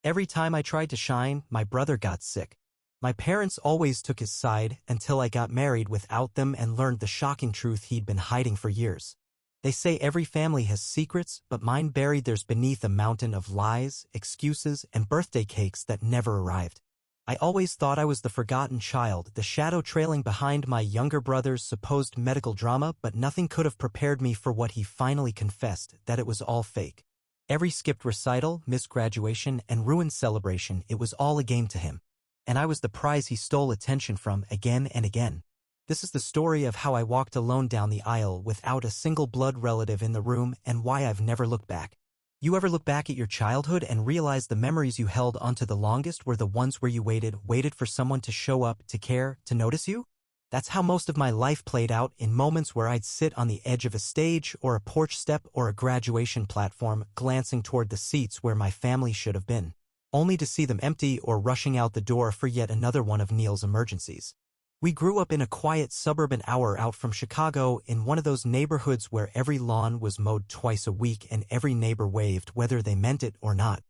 Every time I tried to shine, my brother got sick. My parents always took his side until I got married without them and learned the shocking truth he'd been hiding for years. They say every family has secrets, but mine buried theirs beneath a mountain of lies, excuses, and birthday cakes that never arrived. I always thought I was the forgotten child, the shadow trailing behind my younger brother's supposed medical drama, but nothing could have prepared me for what he finally confessed, that it was all fake. Every skipped recital, missed graduation, and ruined celebration, it was all a game to him. And I was the prize he stole attention from again and again. This is the story of how I walked alone down the aisle without a single blood relative in the room and why I've never looked back. You ever look back at your childhood and realize the memories you held onto the longest were the ones where you waited for someone to show up, to care, to notice you? That's how most of my life played out, in moments where I'd sit on the edge of a stage or a porch step or a graduation platform, glancing toward the seats where my family should have been, only to see them empty or rushing out the door for yet another one of Neil's emergencies. We grew up in a quiet suburban hour out from Chicago, in one of those neighborhoods where every lawn was mowed twice a week and every neighbor waved whether they meant it or not.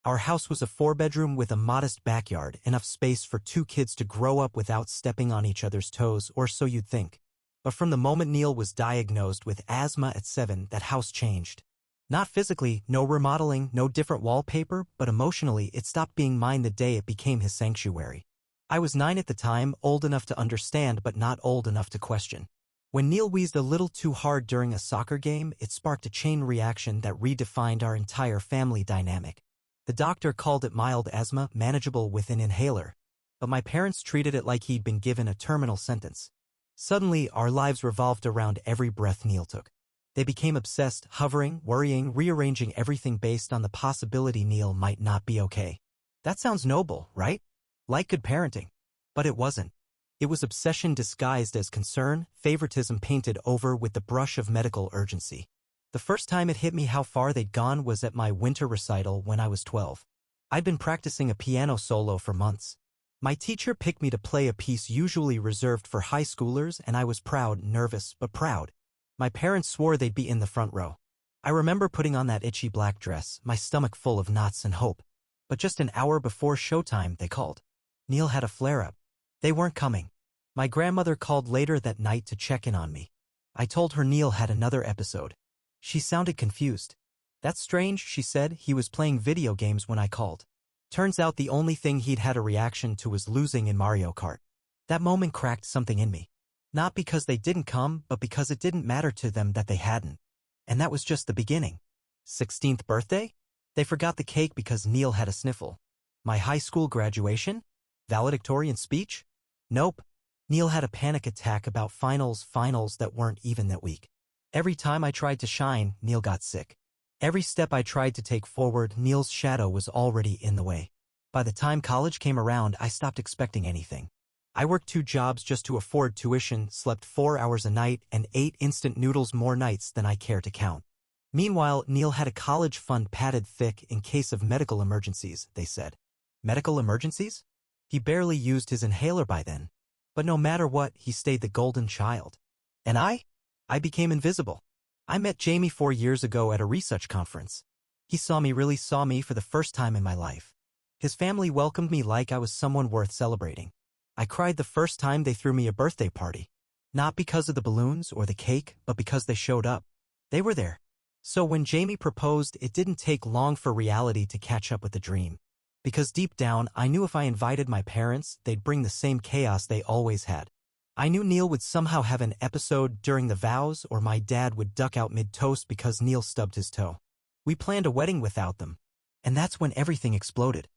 Our house was a 4-bedroom with a modest backyard, enough space for 2 kids to grow up without stepping on each other's toes, or so you'd think. But from the moment Neil was diagnosed with asthma at 7, that house changed. Not physically, no remodeling, no different wallpaper, but emotionally it stopped being mine the day it became his sanctuary. I was 9 at the time, old enough to understand but not old enough to question. When Neil wheezed a little too hard during a soccer game, it sparked a chain reaction that redefined our entire family dynamic. The doctor called it mild asthma, manageable with an inhaler, but my parents treated it like he'd been given a terminal sentence. Suddenly, our lives revolved around every breath Neil took. They became obsessed, hovering, worrying, rearranging everything based on the possibility Neil might not be okay. That sounds noble, right? Like good parenting. But it wasn't. It was obsession disguised as concern, favoritism painted over with the brush of medical urgency. The first time it hit me how far they'd gone was at my winter recital when I was 12. I'd been practicing a piano solo for months. My teacher picked me to play a piece usually reserved for high schoolers, and I was proud, nervous, but proud. My parents swore they'd be in the front row. I remember putting on that itchy black dress, my stomach full of knots and hope. But just an hour before showtime, they called. Neil had a flare-up. They weren't coming. My grandmother called later that night to check in on me. I told her Neil had another episode. She sounded confused. That's strange, she said. He was playing video games when I called. Turns out the only thing he'd had a reaction to was losing in Mario Kart. That moment cracked something in me. Not because they didn't come, but because it didn't matter to them that they hadn't. And that was just the beginning. 16th birthday? They forgot the cake because Neil had a sniffle. My high school graduation? Valedictorian speech? Nope. Neil had a panic attack about finals that weren't even that week. Every time I tried to shine, Neil got sick. Every step I tried to take forward, Neil's shadow was already in the way. By the time college came around, I stopped expecting anything. I worked 2 jobs just to afford tuition, slept 4 hours a night, and ate instant noodles more nights than I care to count. Meanwhile, Neil had a college fund padded thick in case of medical emergencies, they said. Medical emergencies? He barely used his inhaler by then. But no matter what, he stayed the golden child. And I became invisible. I met Jamie 4 years ago at a research conference. He really saw me for the first time in my life. His family welcomed me like I was someone worth celebrating. I cried the first time they threw me a birthday party. Not because of the balloons or the cake, but because they showed up. They were there. So when Jamie proposed, it didn't take long for reality to catch up with the dream. Because deep down, I knew if I invited my parents, they'd bring the same chaos they always had. I knew Neil would somehow have an episode during the vows, or my dad would duck out mid-toast because Neil stubbed his toe. We planned a wedding without them. And that's when everything exploded.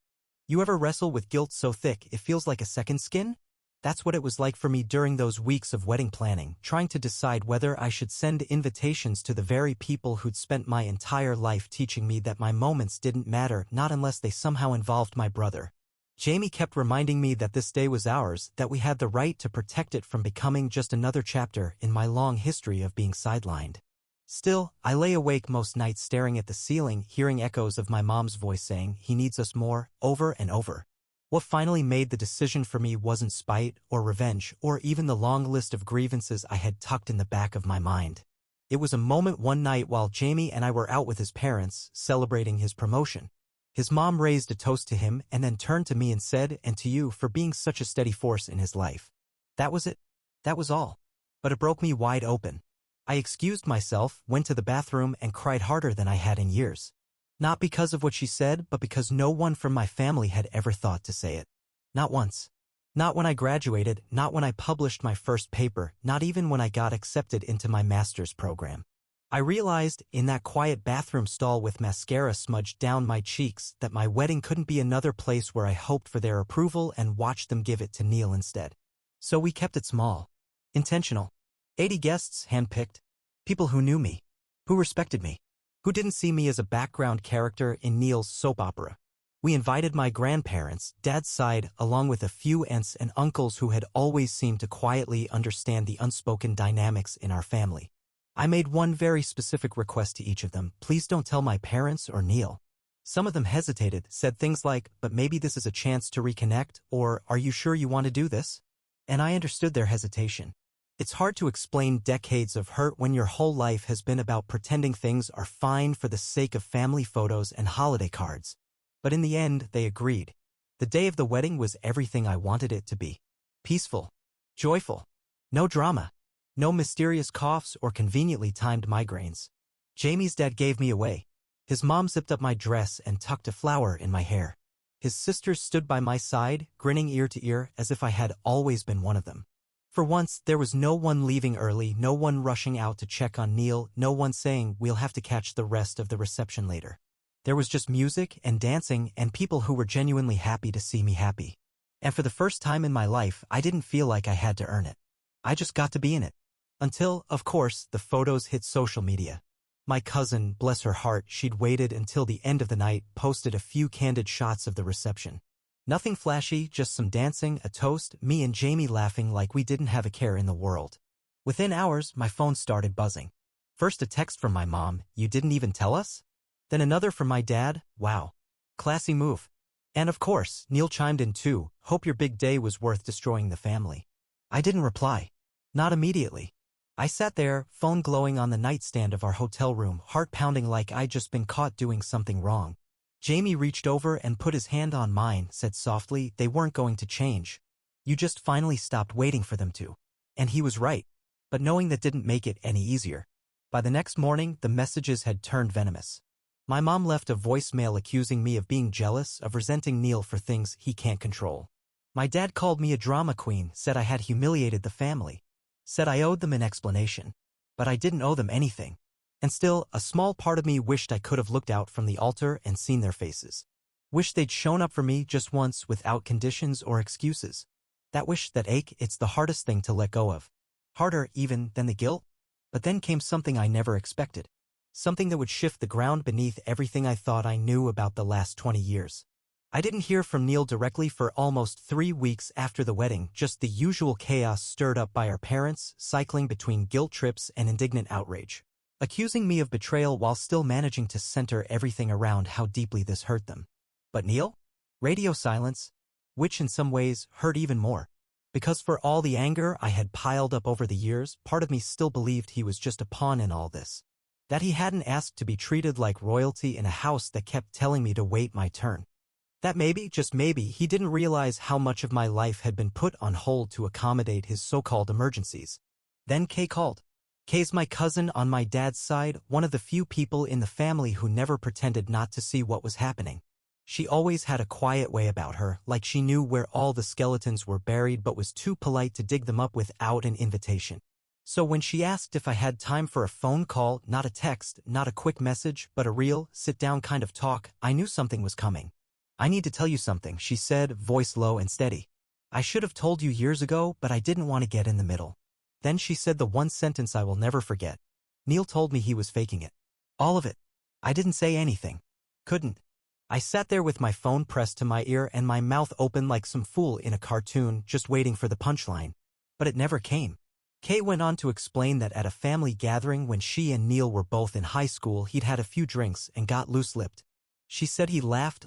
You ever wrestle with guilt so thick it feels like a second skin? That's what it was like for me during those weeks of wedding planning, trying to decide whether I should send invitations to the very people who'd spent my entire life teaching me that my moments didn't matter, not unless they somehow involved my brother. Jamie kept reminding me that this day was ours, that we had the right to protect it from becoming just another chapter in my long history of being sidelined. Still, I lay awake most nights staring at the ceiling, hearing echoes of my mom's voice saying, "He needs us more," over and over. What finally made the decision for me wasn't spite or revenge or even the long list of grievances I had tucked in the back of my mind. It was a moment one night while Jamie and I were out with his parents, celebrating his promotion. His mom raised a toast to him and then turned to me and said, "And to you for being such a steady force in his life." That was it. That was all. But it broke me wide open. I excused myself, went to the bathroom, and cried harder than I had in years. Not because of what she said, but because no one from my family had ever thought to say it. Not once. Not when I graduated, not when I published my first paper, not even when I got accepted into my master's program. I realized, in that quiet bathroom stall with mascara smudged down my cheeks, that my wedding couldn't be another place where I hoped for their approval and watched them give it to Neil instead. So we kept it small. Intentional. 80 guests, handpicked. People who knew me. Who respected me. Who didn't see me as a background character in Neil's soap opera. We invited my grandparents, Dad's side, along with a few aunts and uncles who had always seemed to quietly understand the unspoken dynamics in our family. I made one very specific request to each of them: please don't tell my parents or Neil. Some of them hesitated, said things like, "But maybe this is a chance to reconnect," or "Are you sure you want to do this?" And I understood their hesitation. It's hard to explain decades of hurt when your whole life has been about pretending things are fine for the sake of family photos and holiday cards. But in the end, they agreed. The day of the wedding was everything I wanted it to be. Peaceful. Joyful. No drama. No mysterious coughs or conveniently timed migraines. Jamie's dad gave me away. His mom zipped up my dress and tucked a flower in my hair. His sisters stood by my side, grinning ear to ear as if I had always been one of them. For once, there was no one leaving early, no one rushing out to check on Neil, no one saying, "We'll have to catch the rest of the reception later." There was just music and dancing and people who were genuinely happy to see me happy. And for the first time in my life, I didn't feel like I had to earn it. I just got to be in it. Until, of course, the photos hit social media. My cousin, bless her heart, she'd waited until the end of the night, posted a few candid shots of the reception. Nothing flashy, just some dancing, a toast, me and Jamie laughing like we didn't have a care in the world. Within hours, my phone started buzzing. First a text from my mom, "You didn't even tell us?" Then another from my dad, "Wow. Classy move." And of course, Neil chimed in too, "Hope your big day was worth destroying the family." I didn't reply. Not immediately. I sat there, phone glowing on the nightstand of our hotel room, heart pounding like I'd just been caught doing something wrong. Jamie reached over and put his hand on mine, said softly, "They weren't going to change. You just finally stopped waiting for them to." And he was right. But knowing that didn't make it any easier. By the next morning, the messages had turned venomous. My mom left a voicemail accusing me of being jealous, of resenting Neil for things he can't control. My dad called me a drama queen, said I had humiliated the family. Said I owed them an explanation. But I didn't owe them anything. And still, a small part of me wished I could have looked out from the altar and seen their faces. Wished they'd shown up for me just once without conditions or excuses. That wish, that ache, it's the hardest thing to let go of. Harder, even, than the guilt. But then came something I never expected. Something that would shift the ground beneath everything I thought I knew about the last 20 years. I didn't hear from Neil directly for almost 3 weeks after the wedding, just the usual chaos stirred up by our parents, cycling between guilt trips and indignant outrage. Accusing me of betrayal while still managing to center everything around how deeply this hurt them. But Neil? Radio silence, which in some ways hurt even more. Because for all the anger I had piled up over the years, part of me still believed he was just a pawn in all this. That he hadn't asked to be treated like royalty in a house that kept telling me to wait my turn. That maybe, just maybe, he didn't realize how much of my life had been put on hold to accommodate his so-called emergencies. Then Kay called. Kay's my cousin on my dad's side, one of the few people in the family who never pretended not to see what was happening. She always had a quiet way about her, like she knew where all the skeletons were buried but was too polite to dig them up without an invitation. So when she asked if I had time for a phone call, not a text, not a quick message, but a real, sit-down kind of talk, I knew something was coming. "I need to tell you something," she said, voice low and steady. "I should have told you years ago, but I didn't want to get in the middle." Then she said the one sentence I will never forget. "Neil told me he was faking it. All of it." I didn't say anything. Couldn't. I sat there with my phone pressed to my ear and my mouth open like some fool in a cartoon, just waiting for the punchline. But it never came. Kay went on to explain that at a family gathering when she and Neil were both in high school, he'd had a few drinks and got loose-lipped. She said he laughed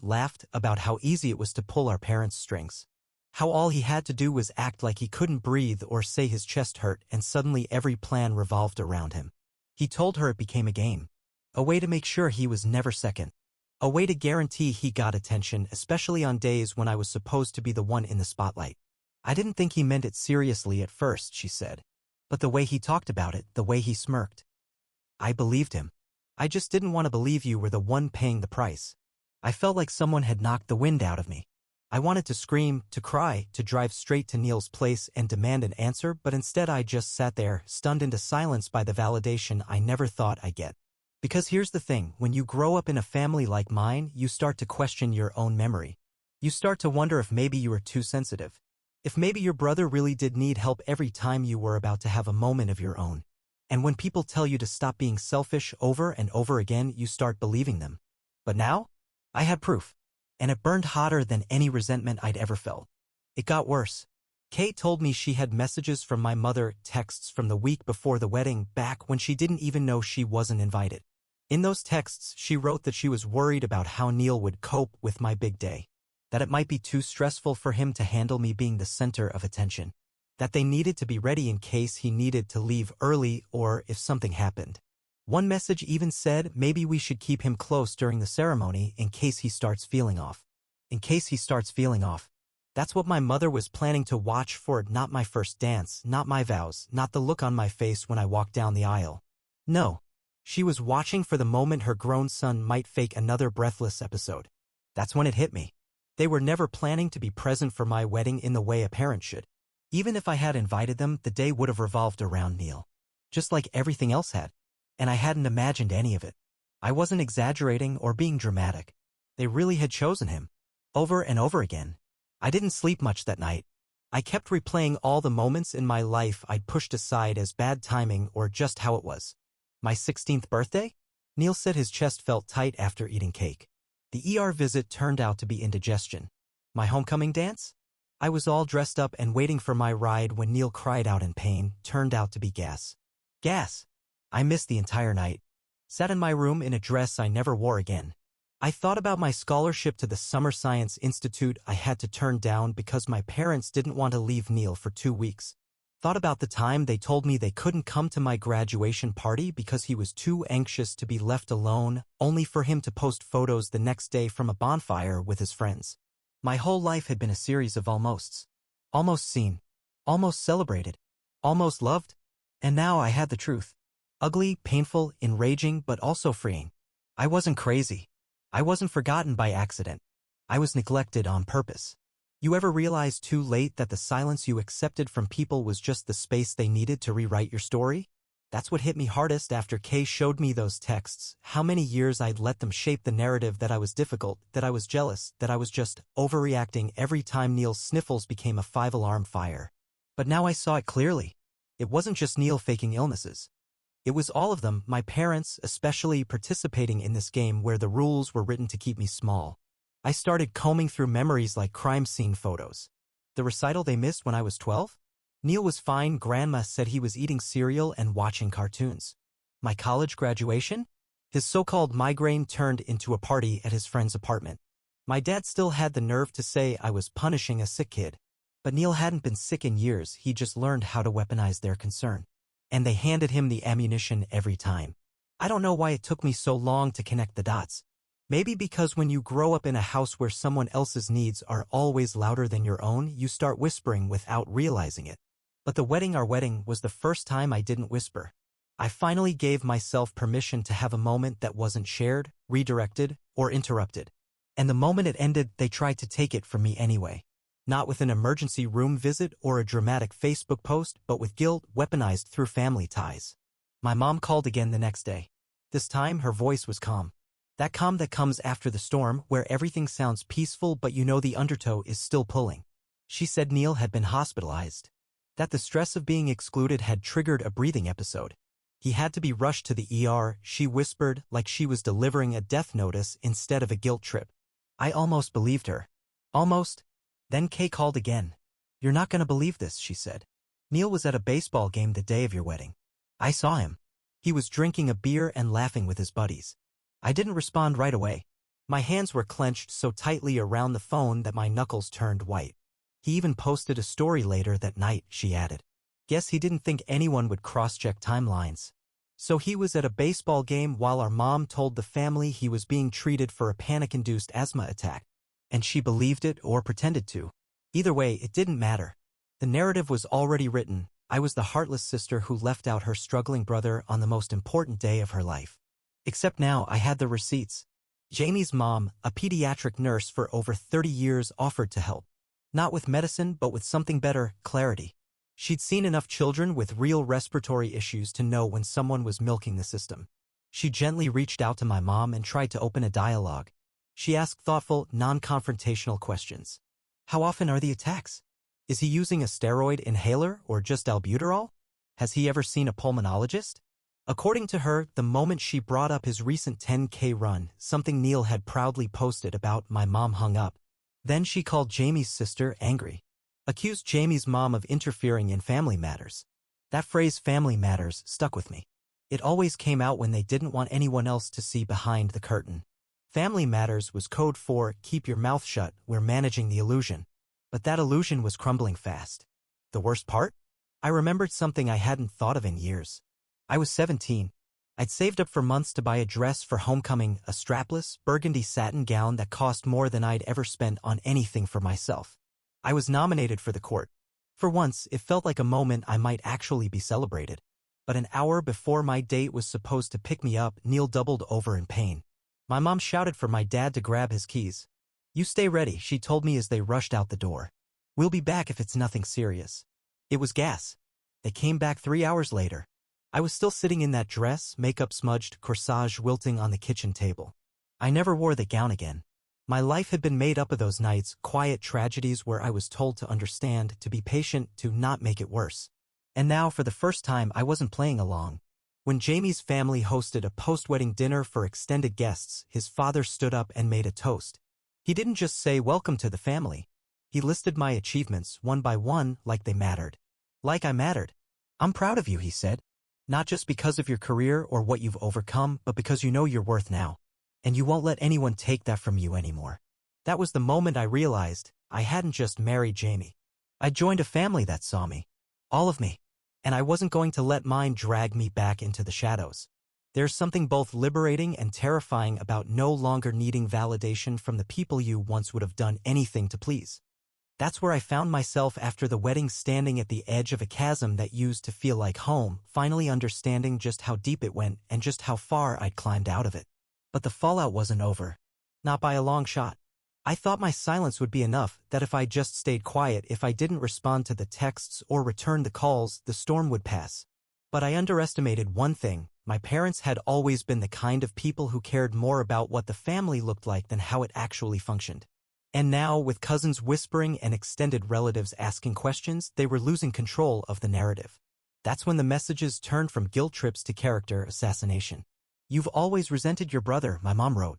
about how easy it was to pull our parents' strings. How all he had to do was act like he couldn't breathe or say his chest hurt, and suddenly every plan revolved around him. He told her it became a game. A way to make sure he was never second. A way to guarantee he got attention, especially on days when I was supposed to be the one in the spotlight. I didn't think he meant it seriously at first, she said. But the way he talked about it, the way he smirked. I believed him. I just didn't want to believe you were the one paying the price. I felt like someone had knocked the wind out of me. I wanted to scream, to cry, to drive straight to Neil's place and demand an answer, but instead I just sat there, stunned into silence by the validation I never thought I'd get. Because here's the thing, when you grow up in a family like mine, you start to question your own memory. You start to wonder if maybe you were too sensitive. If maybe your brother really did need help every time you were about to have a moment of your own. And when people tell you to stop being selfish over and over again, you start believing them. But now, I had proof. And it burned hotter than any resentment I'd ever felt. It got worse. Kay told me she had messages from my mother, texts from the week before the wedding, back when she didn't even know she wasn't invited. In those texts, she wrote that she was worried about how Neil would cope with my big day. That it might be too stressful for him to handle me being the center of attention. That they needed to be ready in case he needed to leave early or if something happened. One message even said maybe we should keep him close during the ceremony in case he starts feeling off. In case he starts feeling off. That's what my mother was planning to watch for, not my first dance, not my vows, not the look on my face when I walked down the aisle. No. She was watching for the moment her grown son might fake another breathless episode. That's when it hit me. They were never planning to be present for my wedding in the way a parent should. Even if I had invited them, the day would have revolved around Neil. Just like everything else had. And I hadn't imagined any of it. I wasn't exaggerating or being dramatic. They really had chosen him. Over and over again. I didn't sleep much that night. I kept replaying all the moments in my life I'd pushed aside as bad timing or just how it was. My 16th birthday? Neil said his chest felt tight after eating cake. The ER visit turned out to be indigestion. My homecoming dance? I was all dressed up and waiting for my ride when Neil cried out in pain, turned out to be gas. Gas! I missed the entire night. Sat in my room in a dress I never wore again. I thought about my scholarship to the Summer Science Institute I had to turn down because my parents didn't want to leave Neil for 2 weeks. Thought about the time they told me they couldn't come to my graduation party because he was too anxious to be left alone, only for him to post photos the next day from a bonfire with his friends. My whole life had been a series of almosts. Almost seen. Almost celebrated. Almost loved. And now I had the truth. Ugly, painful, enraging, but also freeing. I wasn't crazy. I wasn't forgotten by accident. I was neglected on purpose. You ever realize too late that the silence you accepted from people was just the space they needed to rewrite your story? That's what hit me hardest after Kay showed me those texts, how many years I'd let them shape the narrative that I was difficult, that I was jealous, that I was just overreacting every time Neil's sniffles became a 5-alarm fire. But now I saw it clearly. It wasn't just Neil faking illnesses. It was all of them, my parents especially, participating in this game where the rules were written to keep me small. I started combing through memories like crime scene photos. The recital they missed when I was 12? Neil was fine, Grandma said he was eating cereal and watching cartoons. My college graduation? His so-called migraine turned into a party at his friend's apartment. My dad still had the nerve to say I was punishing a sick kid. But Neil hadn't been sick in years, he just learned how to weaponize their concern. And they handed him the ammunition every time. I don't know why it took me so long to connect the dots. Maybe because when you grow up in a house where someone else's needs are always louder than your own, you start whispering without realizing it. But our wedding was the first time I didn't whisper. I finally gave myself permission to have a moment that wasn't shared, redirected, or interrupted. And the moment it ended, they tried to take it from me anyway. Not with an emergency room visit or a dramatic Facebook post, but with guilt weaponized through family ties. My mom called again the next day. This time, her voice was calm. That calm that comes after the storm, where everything sounds peaceful but you know the undertow is still pulling. She said Neil had been hospitalized. That the stress of being excluded had triggered a breathing episode. He had to be rushed to the ER, she whispered, like she was delivering a death notice instead of a guilt trip. I almost believed her. Almost. Then Kay called again. You're not going to believe this, she said. Neil was at a baseball game the day of your wedding. I saw him. He was drinking a beer and laughing with his buddies. I didn't respond right away. My hands were clenched so tightly around the phone that my knuckles turned white. He even posted a story later that night, she added. Guess he didn't think anyone would cross-check timelines. So he was at a baseball game while our mom told the family he was being treated for a panic-induced asthma attack. And she believed it or pretended to. Either way, it didn't matter. The narrative was already written. I was the heartless sister who left out her struggling brother on the most important day of her life. Except now I had the receipts. Jamie's mom, a pediatric nurse for over 30 years, offered to help. Not with medicine, but with something better, clarity. She'd seen enough children with real respiratory issues to know when someone was milking the system. She gently reached out to my mom and tried to open a dialogue. She asked thoughtful, non-confrontational questions. How often are the attacks? Is he using a steroid inhaler or just albuterol? Has he ever seen a pulmonologist? According to her, the moment she brought up his recent 10K run, something Neil had proudly posted about, my mom hung up. Then she called Jamie's sister angry. Accused Jamie's mom of interfering in family matters. That phrase, family matters, stuck with me. It always came out when they didn't want anyone else to see behind the curtain. Family matters was code for keep your mouth shut, we're managing the illusion. But that illusion was crumbling fast. The worst part? I remembered something I hadn't thought of in years. I was 17. I'd saved up for months to buy a dress for homecoming, a strapless, burgundy satin gown that cost more than I'd ever spent on anything for myself. I was nominated for the court. For once, it felt like a moment I might actually be celebrated. But an hour before my date was supposed to pick me up, Neil doubled over in pain. My mom shouted for my dad to grab his keys. You stay ready, she told me as they rushed out the door. We'll be back if it's nothing serious. It was gas. They came back 3 hours later. I was still sitting in that dress, makeup smudged, corsage wilting on the kitchen table. I never wore the gown again. My life had been made up of those nights, quiet tragedies where I was told to understand, to be patient, to not make it worse. And now, for the first time, I wasn't playing along. When Jamie's family hosted a post-wedding dinner for extended guests, his father stood up and made a toast. He didn't just say welcome to the family. He listed my achievements, one by one, like they mattered. Like I mattered. I'm proud of you, he said. Not just because of your career or what you've overcome, but because you know your worth now. And you won't let anyone take that from you anymore. That was the moment I realized I hadn't just married Jamie. I'd joined a family that saw me. All of me. And I wasn't going to let mine drag me back into the shadows. There's something both liberating and terrifying about no longer needing validation from the people you once would have done anything to please. That's where I found myself after the wedding, standing at the edge of a chasm that used to feel like home, finally understanding just how deep it went and just how far I'd climbed out of it. But the fallout wasn't over. Not by a long shot. I thought my silence would be enough, that if I just stayed quiet, if I didn't respond to the texts or return the calls, the storm would pass. But I underestimated one thing. My parents had always been the kind of people who cared more about what the family looked like than how it actually functioned. And now, with cousins whispering and extended relatives asking questions, they were losing control of the narrative. That's when the messages turned from guilt trips to character assassination. You've always resented your brother, my mom wrote.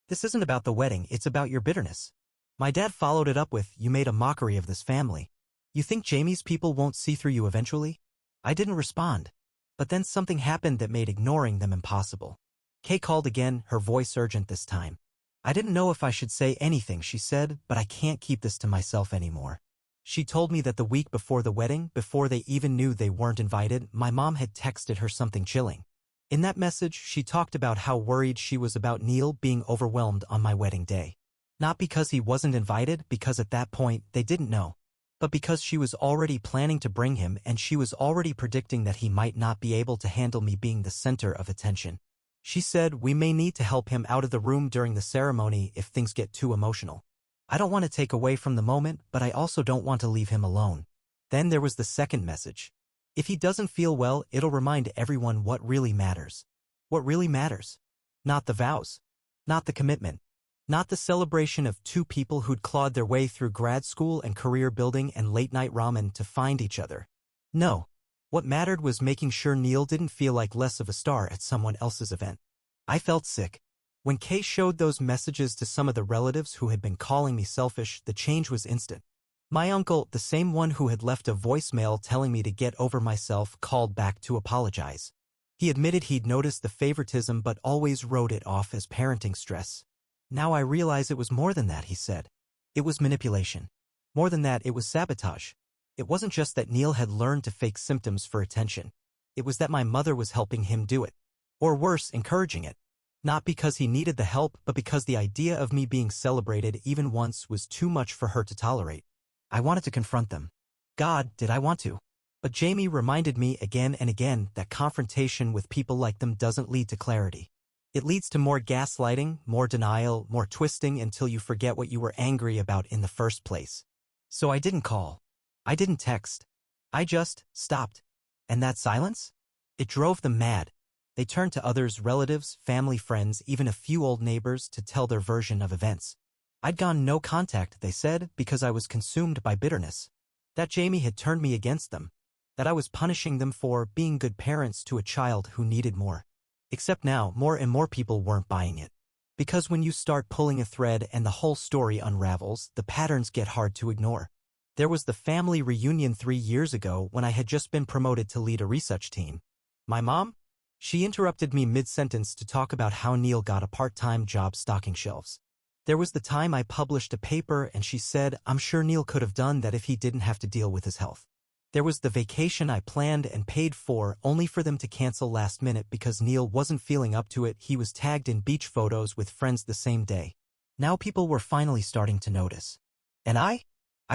This isn't about the wedding, it's about your bitterness. My dad followed it up with, you made a mockery of this family. You think Jamie's people won't see through you eventually? I didn't respond. But then something happened that made ignoring them impossible. Kay called again, her voice urgent this time. I didn't know if I should say anything, she said, but I can't keep this to myself anymore. She told me that the week before the wedding, before they even knew they weren't invited, my mom had texted her something chilling. In that message, she talked about how worried she was about Neil being overwhelmed on my wedding day. Not because he wasn't invited, because at that point, they didn't know. But because she was already planning to bring him and she was already predicting that he might not be able to handle me being the center of attention. She said, we may need to help him out of the room during the ceremony if things get too emotional. I don't want to take away from the moment, but I also don't want to leave him alone. Then there was the second message. If he doesn't feel well, it'll remind everyone what really matters. What really matters? Not the vows. Not the commitment. Not the celebration of two people who'd clawed their way through grad school and career building and late-night ramen to find each other. No. What mattered was making sure Neil didn't feel like less of a star at someone else's event. I felt sick. When Kay showed those messages to some of the relatives who had been calling me selfish, the change was instant. My uncle, the same one who had left a voicemail telling me to get over myself, called back to apologize. He admitted he'd noticed the favoritism but always wrote it off as parenting stress. Now I realize it was more than that, he said. It was manipulation. More than that, it was sabotage. It wasn't just that Neil had learned to fake symptoms for attention. It was that my mother was helping him do it. Or worse, encouraging it. Not because he needed the help, but because the idea of me being celebrated even once was too much for her to tolerate. I wanted to confront them. God, did I want to? But Jamie reminded me again and again that confrontation with people like them doesn't lead to clarity. It leads to more gaslighting, more denial, more twisting until you forget what you were angry about in the first place. So I didn't call. I didn't text. I just stopped. And that silence? It drove them mad. They turned to others, relatives, family, friends, even a few old neighbors to tell their version of events. I'd gone no contact, they said, because I was consumed by bitterness. That Jamie had turned me against them. That I was punishing them for being good parents to a child who needed more. Except now, more and more people weren't buying it. Because when you start pulling a thread and the whole story unravels, the patterns get hard to ignore. There was the family reunion 3 years ago when I had just been promoted to lead a research team. My mom? She interrupted me mid-sentence to talk about how Neil got a part-time job stocking shelves. There was the time I published a paper and she said, I'm sure Neil could have done that if he didn't have to deal with his health. There was the vacation I planned and paid for only for them to cancel last minute because Neil wasn't feeling up to it. He was tagged in beach photos with friends the same day. Now people were finally starting to notice. And I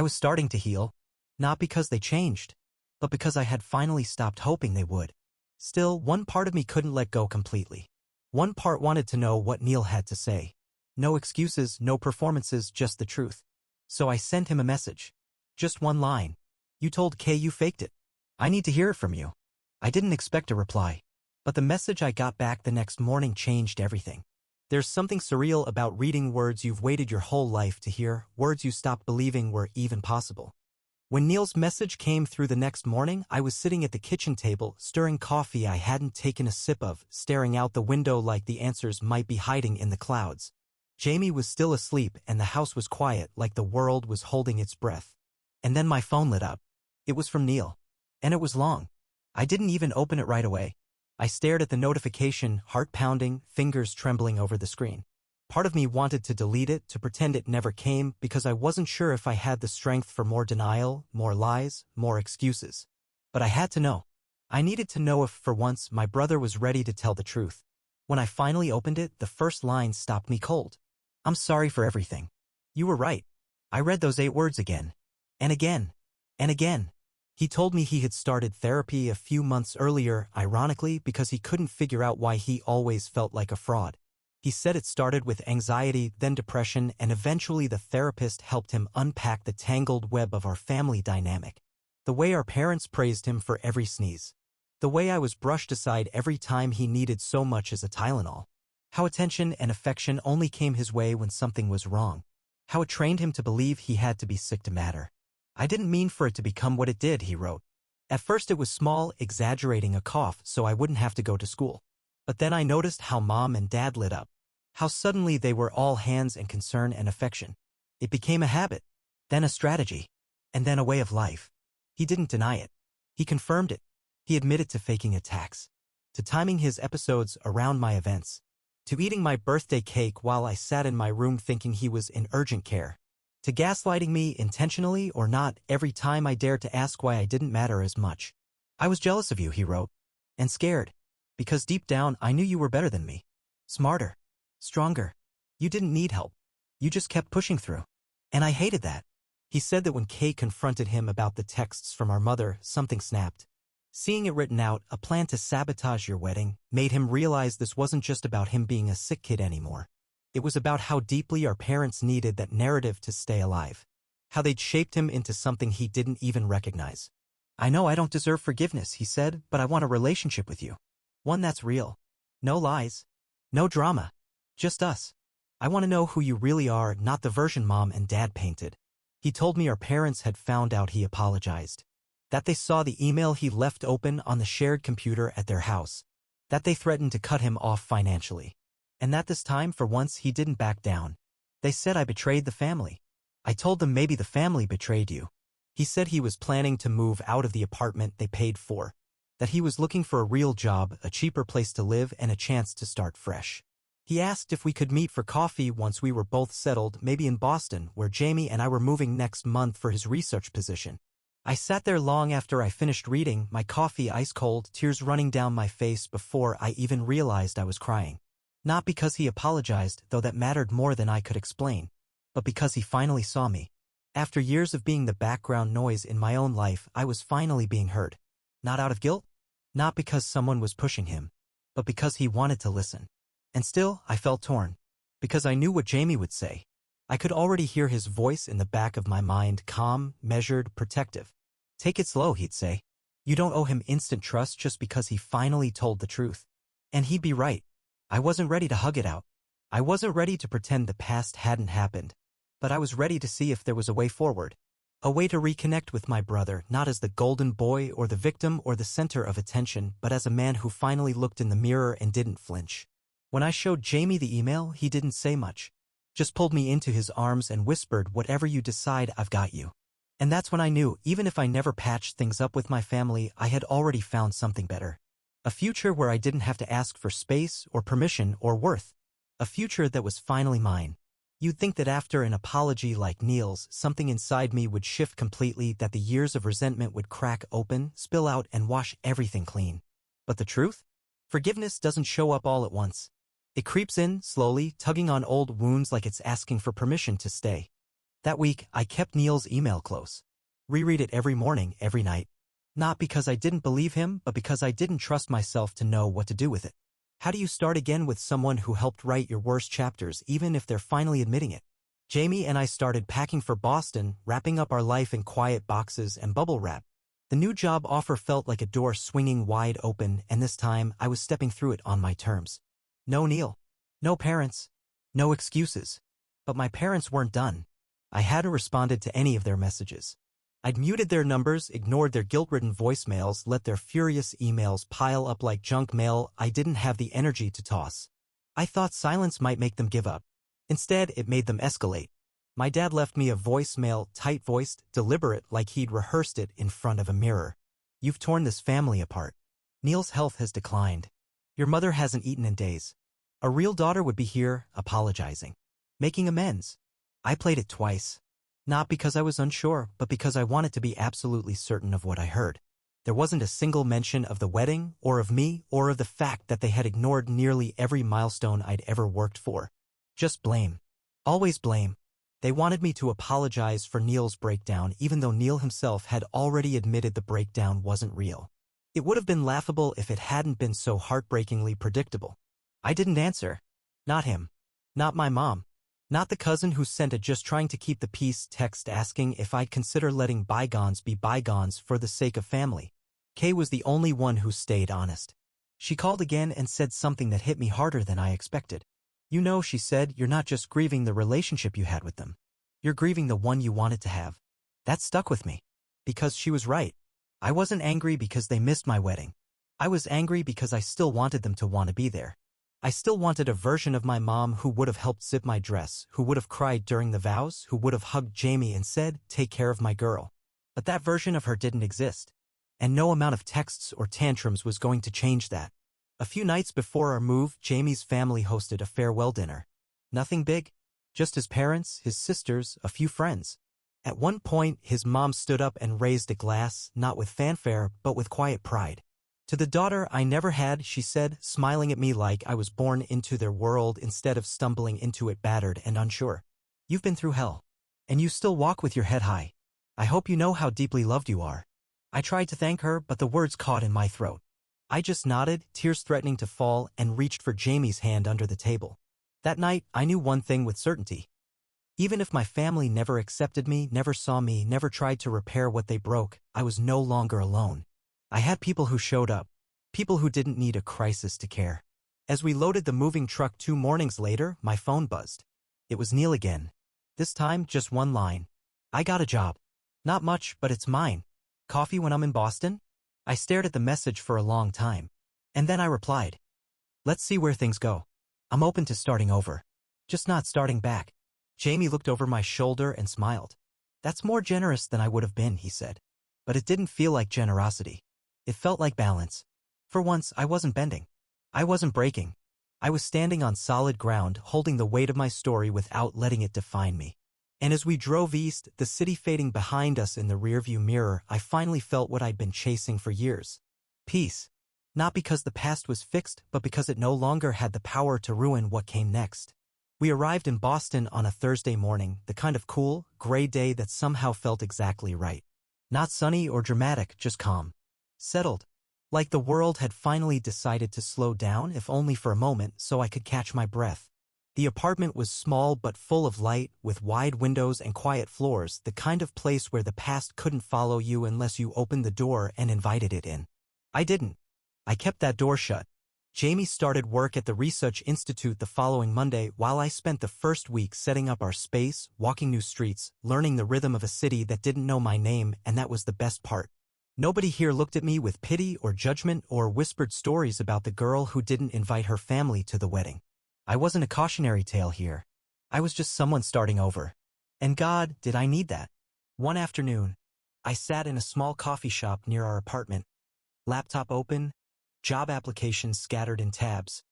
was starting to heal. Not because they changed, but because I had finally stopped hoping they would. Still, one part of me couldn't let go completely. One part wanted to know what Neil had to say. No excuses, no performances, just the truth. So I sent him a message. Just one line. You told Kay you faked it. I need to hear it from you. I didn't expect a reply. But the message I got back the next morning changed everything. There's something surreal about reading words you've waited your whole life to hear, words you stopped believing were even possible. When Neil's message came through the next morning, I was sitting at the kitchen table, stirring coffee I hadn't taken a sip of, staring out the window like the answers might be hiding in the clouds. Jamie was still asleep and the house was quiet, like the world was holding its breath. And then my phone lit up. It was from Neil. And it was long. I didn't even open it right away. I stared at the notification, heart pounding, fingers trembling over the screen. Part of me wanted to delete it, to pretend it never came, because I wasn't sure if I had the strength for more denial, more lies, more excuses. But I had to know. I needed to know if, for once, my brother was ready to tell the truth. When I finally opened it, the first line stopped me cold. I'm sorry for everything. You were right. I read those 8 words again. And again. And again. He told me he had started therapy a few months earlier, ironically, because he couldn't figure out why he always felt like a fraud. He said it started with anxiety, then depression, and eventually the therapist helped him unpack the tangled web of our family dynamic. The way our parents praised him for every sneeze. The way I was brushed aside every time he needed so much as a Tylenol. How attention and affection only came his way when something was wrong. How it trained him to believe he had to be sick to matter. I didn't mean for it to become what it did, he wrote. At first it was small, exaggerating a cough so I wouldn't have to go to school. But then I noticed how Mom and Dad lit up. How suddenly they were all hands and concern and affection. It became a habit, then a strategy, and then a way of life. He didn't deny it. He confirmed it. He admitted to faking attacks, to timing his episodes around my events, to eating my birthday cake while I sat in my room thinking he was in urgent care, to gaslighting me intentionally or not every time I dared to ask why I didn't matter as much. I was jealous of you, he wrote, and scared. Because deep down, I knew you were better than me. Smarter. Stronger. You didn't need help. You just kept pushing through. And I hated that. He said that when Kay confronted him about the texts from our mother, something snapped. Seeing it written out, a plan to sabotage your wedding, made him realize this wasn't just about him being a sick kid anymore. It was about how deeply our parents needed that narrative to stay alive. How they'd shaped him into something he didn't even recognize. I know I don't deserve forgiveness, he said, but I want a relationship with you. One that's real. No lies. No drama. Just us. I want to know who you really are, not the version Mom and Dad painted. He told me our parents had found out he apologized. That they saw the email he left open on the shared computer at their house. That they threatened to cut him off financially. And that this time, for once, he didn't back down. They said I betrayed the family. I told them maybe the family betrayed you. He said he was planning to move out of the apartment they paid for. That he was looking for a real job, a cheaper place to live, and a chance to start fresh. He asked if we could meet for coffee once we were both settled, maybe in Boston, where Jamie and I were moving next month for his research position. I sat there long after I finished reading, my coffee ice cold, tears running down my face before I even realized I was crying. Not because he apologized, though that mattered more than I could explain, but because he finally saw me. After years of being the background noise in my own life, I was finally being heard. Not out of guilt, not because someone was pushing him, but because he wanted to listen. And still, I felt torn. Because I knew what Jamie would say. I could already hear his voice in the back of my mind, calm, measured, protective. Take it slow, he'd say. You don't owe him instant trust just because he finally told the truth. And he'd be right. I wasn't ready to hug it out. I wasn't ready to pretend the past hadn't happened. But I was ready to see if there was a way forward. A way to reconnect with my brother, not as the golden boy or the victim or the center of attention, but as a man who finally looked in the mirror and didn't flinch. When I showed Jamie the email, he didn't say much. Just pulled me into his arms and whispered, "Whatever you decide, I've got you." And that's when I knew, even if I never patched things up with my family, I had already found something better. A future where I didn't have to ask for space or permission or worth. A future that was finally mine. You'd think that after an apology like Neil's, something inside me would shift completely, that the years of resentment would crack open, spill out, and wash everything clean. But the truth? Forgiveness doesn't show up all at once. It creeps in, slowly, tugging on old wounds like it's asking for permission to stay. That week, I kept Neil's email close. Reread it every morning, every night. Not because I didn't believe him, but because I didn't trust myself to know what to do with it. How do you start again with someone who helped write your worst chapters, even if they're finally admitting it? Jamie and I started packing for Boston, wrapping up our life in quiet boxes and bubble wrap. The new job offer felt like a door swinging wide open, and this time I was stepping through it on my terms. No Neil. No parents. No excuses. But my parents weren't done. I hadn't responded to any of their messages. I'd muted their numbers, ignored their guilt-ridden voicemails, let their furious emails pile up like junk mail I didn't have the energy to toss. I thought silence might make them give up. Instead, it made them escalate. My dad left me a voicemail, tight-voiced, deliberate, like he'd rehearsed it in front of a mirror. "You've torn this family apart. Neil's health has declined. Your mother hasn't eaten in days. A real daughter would be here, apologizing. Making amends." I played it twice. Not because I was unsure, but because I wanted to be absolutely certain of what I heard. There wasn't a single mention of the wedding, or of me, or of the fact that they had ignored nearly every milestone I'd ever worked for. Just blame. Always blame. They wanted me to apologize for Neil's breakdown, even though Neil himself had already admitted the breakdown wasn't real. It would have been laughable if it hadn't been so heartbreakingly predictable. I didn't answer. Not him. Not my mom. Not the cousin who sent a "just trying to keep the peace" text asking if I'd consider letting bygones be bygones for the sake of family. Kay was the only one who stayed honest. She called again and said something that hit me harder than I expected. "You know," she said, "you're not just grieving the relationship you had with them. You're grieving the one you wanted to have." That stuck with me. Because she was right. I wasn't angry because they missed my wedding. I was angry because I still wanted them to want to be there. I still wanted a version of my mom who would have helped zip my dress, who would have cried during the vows, who would have hugged Jamie and said, "Take care of my girl." But that version of her didn't exist. And no amount of texts or tantrums was going to change that. A few nights before our move, Jamie's family hosted a farewell dinner. Nothing big. Just his parents, his sisters, a few friends. At one point, his mom stood up and raised a glass, not with fanfare, but with quiet pride. "To the daughter I never had," she said, smiling at me like I was born into their world instead of stumbling into it battered and unsure. "You've been through hell. And you still walk with your head high. I hope you know how deeply loved you are." I tried to thank her, but the words caught in my throat. I just nodded, tears threatening to fall, and reached for Jamie's hand under the table. That night, I knew one thing with certainty. Even if my family never accepted me, never saw me, never tried to repair what they broke, I was no longer alone. I had people who showed up. People who didn't need a crisis to care. As we loaded the moving truck 2 mornings later, my phone buzzed. It was Neil again. This time, just one line. "I got a job. Not much, but it's mine. Coffee when I'm in Boston?" I stared at the message for a long time. And then I replied. "Let's see where things go. I'm open to starting over. Just not starting back." Jamie looked over my shoulder and smiled. "That's more generous than I would have been," he said. But it didn't feel like generosity. It felt like balance. For once, I wasn't bending. I wasn't breaking. I was standing on solid ground, holding the weight of my story without letting it define me. And as we drove east, the city fading behind us in the rearview mirror, I finally felt what I'd been chasing for years. Peace. Not because the past was fixed, but because it no longer had the power to ruin what came next. We arrived in Boston on a Thursday morning, the kind of cool, gray day that somehow felt exactly right. Not sunny or dramatic, just calm. Settled. Like the world had finally decided to slow down, if only for a moment, so I could catch my breath. The apartment was small but full of light, with wide windows and quiet floors, the kind of place where the past couldn't follow you unless you opened the door and invited it in. I didn't. I kept that door shut. Jamie started work at the Research Institute the following Monday, while I spent the first week setting up our space, walking new streets, learning the rhythm of a city that didn't know my name, and that was the best part. Nobody here looked at me with pity or judgment or whispered stories about the girl who didn't invite her family to the wedding. I wasn't a cautionary tale here. I was just someone starting over. And God, did I need that? One afternoon, I sat in a small coffee shop near our apartment. Laptop open, job applications scattered in tabs.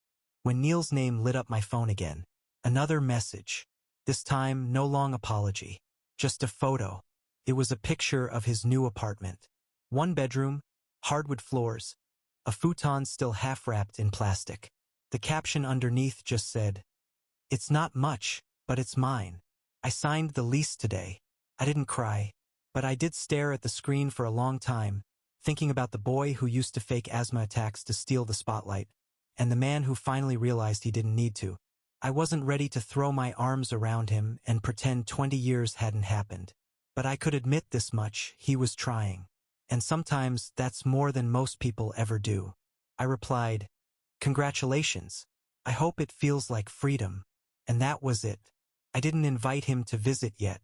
When Neil's name lit up my phone again. Another message. This time, no long apology. Just a photo. It was a picture of his new apartment. One bedroom, hardwood floors, a futon still half-wrapped in plastic. The caption underneath just said, "It's not much, but it's mine. I signed the lease today." I didn't cry, but I did stare at the screen for a long time, thinking about the boy who used to fake asthma attacks to steal the spotlight, and the man who finally realized he didn't need to. I wasn't ready to throw my arms around him and pretend 20 years hadn't happened. But I could admit this much, he was trying. And sometimes that's more than most people ever do. I replied, "Congratulations. I hope it feels like freedom." And that was it. I didn't invite him to visit yet.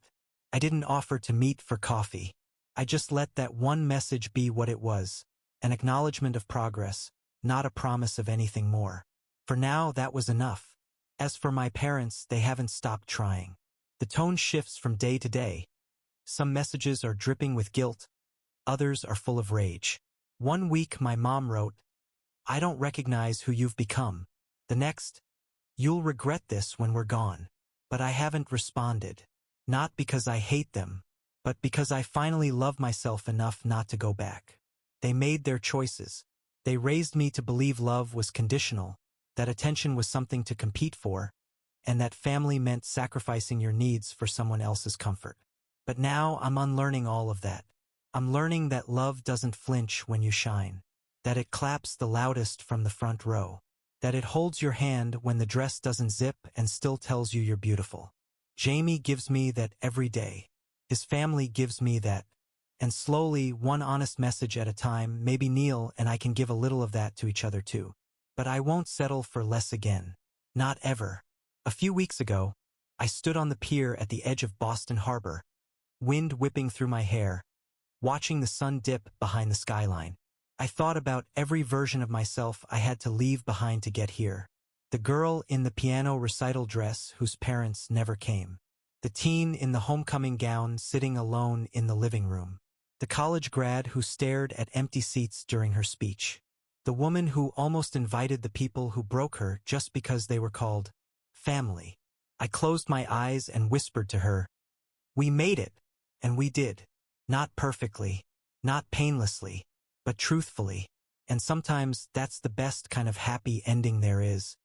I didn't offer to meet for coffee. I just let that one message be what it was, an acknowledgement of progress, not a promise of anything more. For now, that was enough. As for my parents, they haven't stopped trying. The tone shifts from day to day. Some messages are dripping with guilt. Others are full of rage. One week my mom wrote, "I don't recognize who you've become." The next, "You'll regret this when we're gone." But I haven't responded. Not because I hate them, but because I finally love myself enough not to go back. They made their choices. They raised me to believe love was conditional, that attention was something to compete for, and that family meant sacrificing your needs for someone else's comfort. But now I'm unlearning all of that. I'm learning that love doesn't flinch when you shine, that it claps the loudest from the front row, that it holds your hand when the dress doesn't zip and still tells you you're beautiful. Jamie gives me that every day. His family gives me that. And slowly, one honest message at a time, maybe Neil and I can give a little of that to each other too. But I won't settle for less again. Not ever. A few weeks ago, I stood on the pier at the edge of Boston Harbor, wind whipping through my hair, watching the sun dip behind the skyline. I thought about every version of myself I had to leave behind to get here. The girl in the piano recital dress whose parents never came. The teen in the homecoming gown sitting alone in the living room. The college grad who stared at empty seats during her speech. The woman who almost invited the people who broke her just because they were called family. I closed my eyes and whispered to her, "We made it." And we did. Not perfectly, not painlessly, but truthfully. And sometimes that's the best kind of happy ending there is.